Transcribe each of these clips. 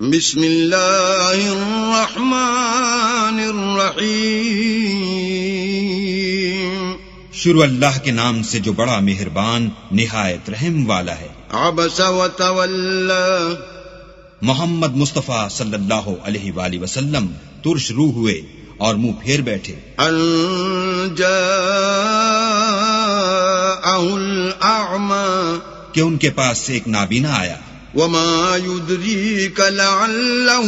بسم اللہ الرحمن الرحیم، شروع اللہ کے نام سے جو بڑا مہربان نہایت رحم والا ہے۔ عبس وتولی، محمد مصطفیٰ صلی اللہ علیہ وآلہ وسلم ترش روح ہوئے اور منہ پھیر بیٹھے۔ ان جاءہ الاعمی، کہ ان کے پاس سے ایک نابینا آیا۔ وما يدريك لعله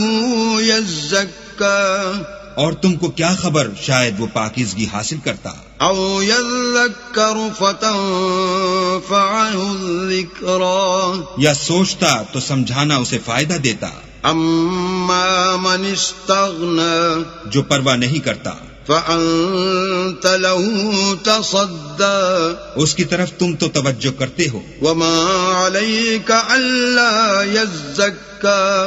يزكى، اور تم کو کیا خبر شاید وہ پاکیزگی حاصل کرتا، او يذكر فتنفعه الذكرى، یا سوچتا تو سمجھانا اسے فائدہ دیتا۔ اما من استغنى، جو پرواہ نہیں کرتا، فأنت له تصدى، اس کی طرف تم تو توجہ کرتے ہو۔ وما عليك ألا يزكى،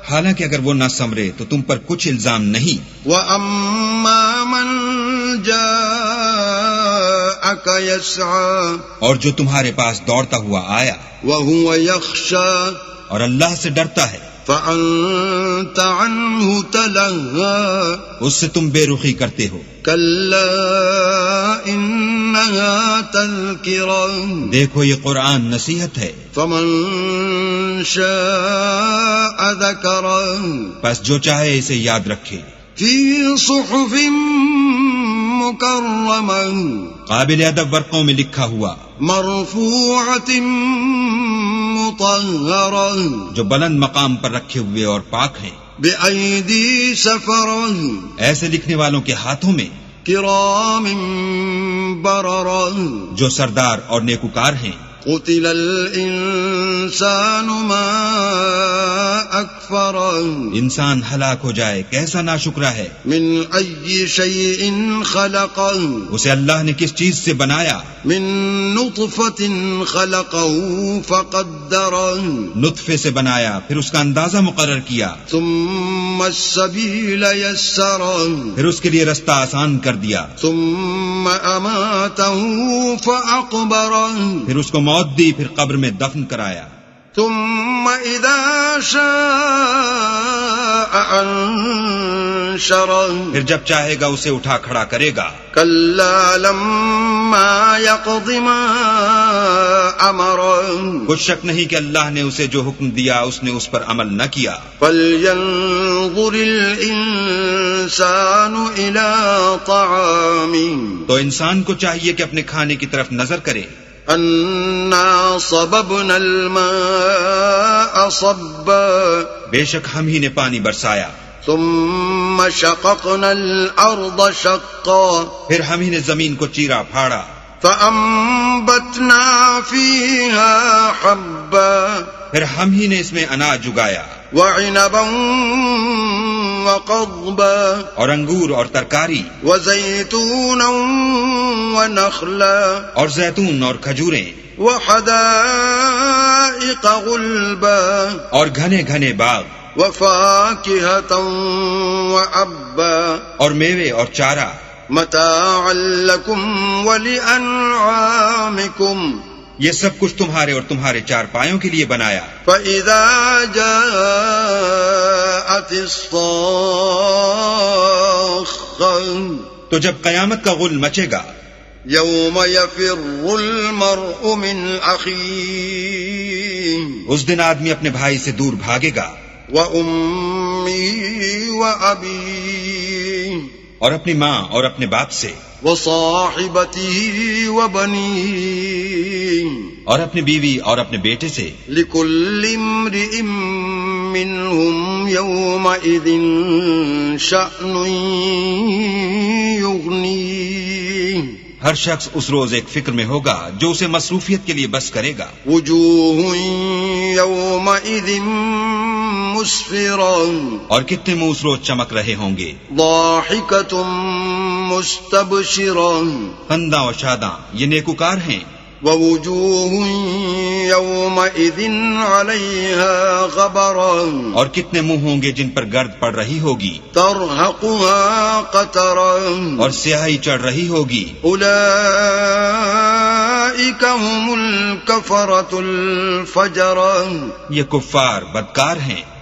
حالانکہ اگر وہ نہ سمرے تو تم پر کچھ الزام نہیں۔ وأما من جاءك يسعى، اور جو تمہارے پاس دوڑتا ہوا آیا وهو يخشى، اور اللہ سے ڈرتا ہے، فأنت عنه تلهى، اس سے تم بے رخی کرتے ہو۔ كلا إنها تذكرة، دیکھو یہ قرآن نصیحت ہے۔ فمن شاء ذكره، پس جو چاہے اسے یاد رکھے۔ في صحف مكرمة، قابل ادب ورقوں میں لکھا ہوا، مرفوعة مطهرة، جو بلند مقام پر رکھے ہوئے اور پاک ہیں، بأيدي سفرة، ایسے لکھنے والوں کے ہاتھوں میں كرام بررة، جو سردار اور نیکوکار ہیں۔ قتل الانسان ما اکفرہ، انسان ہلاک ہو جائے کیسا ناشکرا ہے۔ من ای شیء خلقہ، اسے اللہ نے کس چیز سے بنایا؟ من نطفۃ خلقہ فقدرہ، نطفے سے بنایا پھر اس کا اندازہ مقرر کیا، ثم السبیل یسرہ، پھر اس کے لیے رستہ آسان کر دیا، ثم اماتہ فاقبرہ، پھر اس کو موت دی، پھر قبر میں دفن کرایا، ثم اذا شاء انشرہ، پھر جب چاہے گا اسے اٹھا کھڑا کرے گا۔ کلا لما یقض ما امرہ، کچھ شک نہیں کہ اللہ نے اسے جو حکم دیا اس نے اس پر عمل نہ کیا۔ فلینظر الانسان الی طعامہ، تو انسان کو چاہیے کہ اپنے کھانے کی طرف نظر کرے۔ انا صببنا الماء صبا، بے شک ہم ہی نے پانی برسایا، ثم شققنا الارض شقا، پھر ہم ہی نے زمین کو چیرا پھاڑا، فانبتنا فیہا حبا، پھر ہم ہی نے اس میں اناج اگایا، وعنبا وقضبا، اور انگور اور ترکاری، وزیتونا ونخلا، اور زیتون اور کھجوریں، وحدائق غلبا، اور گھنے گھنے باغ، وفاکہۃ وابا، اور میوے اور چارہ، متاعا لکم ولانعامکم، یہ سب کچھ تمہارے اور تمہارے چارپایوں کے لیے بنایا۔ فَإِذَا جَاءَتِ الصَّاخَّةُ، تو جب قیامت کا غل مچے گا، يَوْمَ يَفِرُّ الْمَرْءُ مِنْ أَخِيهِ، اس دن آدمی اپنے بھائی سے دور بھاگے گا، وَأُمِّهِ وَأَبِيهِ، اور اپنی ماں اور اپنے باپ سے، وَصَاحِبَتِهِ وَبَنِيهِ، اور اپنی بیوی اور اپنے بیٹے سے۔ لِكُلِّ امْرِئٍ مِّنْهُمْ يَوْمَئِذٍ شَأْنٌ يُغْنِيهِ، ہر شخص اس روز ایک فکر میں ہوگا جو اسے مصروفیت کے لیے بس کرے گا۔ وجوہ یومئذ مسفرہ، اور کتنے منہ اس روز چمک رہے ہوں گے، ضاحکۃ مستبشرہ، خنداں و شاداں، یہ نیکوکار ہیں۔ ووجوہ یومئذ علیہا غبرہ، اور کتنے منہ ہوں گے جن پر گرد پڑ رہی ہوگی، ترہقها قطرہ، اور سیاہی چڑھ رہی ہوگی۔ اولئک هم الکفرۃ الفجرہ، یہ کفار بدکار ہیں۔